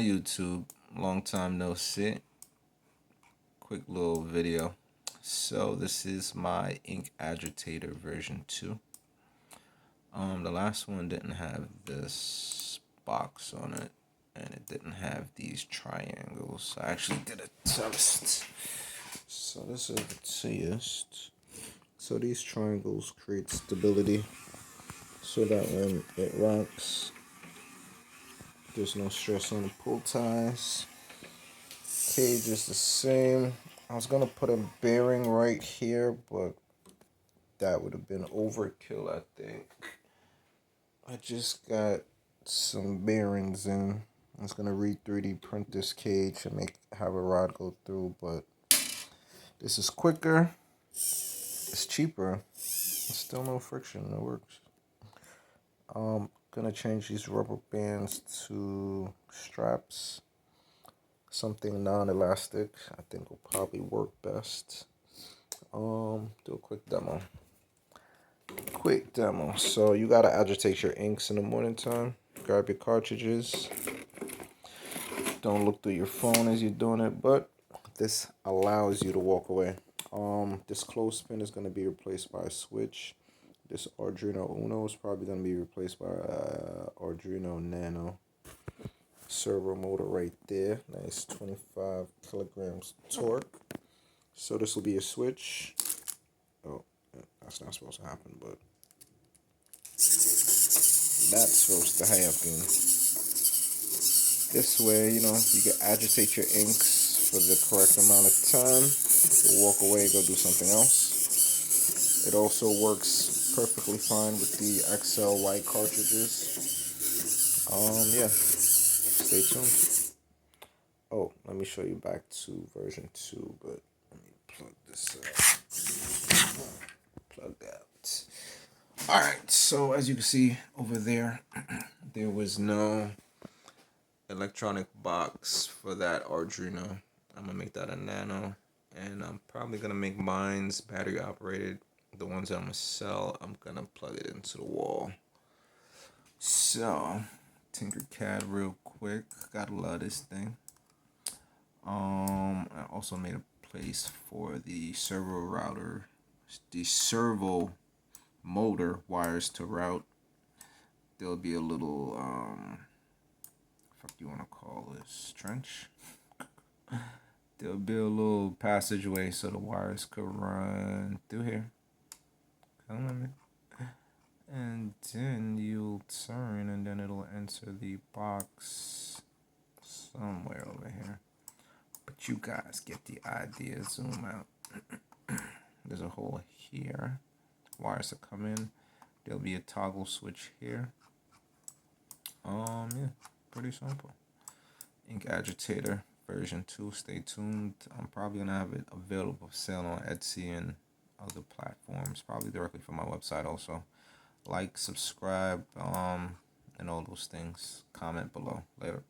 YouTube. Long time no see. Quick little video. So this is my ink agitator version 2. The last one didn't have this box on it, and it didn't have these triangles. I actually did a test. So this is the test. So these triangles create stability so that when it rocks, there's no stress on the pull ties. Cage is the same. I was gonna put a bearing right here, but that would have been overkill, I think. I just got some bearings in. I was gonna 3D print this cage and have a rod go through, but this is quicker. It's cheaper. There's still no friction. It works. Gonna change these rubber bands to straps. Something non-elastic. I think will probably work best. Do a quick demo. So you gotta agitate your inks in the morning time. Grab your cartridges. Don't look through your phone as you're doing it, but this allows you to walk away. This clothespin is gonna be replaced by a switch. This Arduino Uno is probably gonna be replaced by Arduino Nano. Servo motor right there. Nice 25 kilograms torque. So this will be a switch. Oh, that's not supposed to happen, but that's supposed to happen. This way, you can agitate your inks for the correct amount of time. You'll walk away, go do something else. It also works perfectly fine with the XL white cartridges. Yeah. Stay tuned. Oh, let me show you back to version 2, but let me plug this up. Plugged out. Alright, so as you can see over there, there was no electronic box for that Arduino. I'm gonna make that a Nano, and I'm probably gonna make mine's battery operated. The ones that I'm gonna sell, I'm gonna plug it into the wall. So Tinkercad real quick. Gotta love this thing. I also made a place for the servo motor wires to route. There'll be a little fuck you wanna call this, trench? There'll be a little passageway so the wires could run through here. Come on, man. And then you'll turn and then it'll enter the box somewhere over here. But you guys get the idea. Zoom out. There's a hole here. Wires to come in. There'll be a toggle switch here. Yeah, pretty simple. Ink Agitator version 2. Stay tuned. I'm probably gonna have it available for sale on Etsy and other platforms. Probably directly from my website also. Like, subscribe, and all those things. Comment below. Later.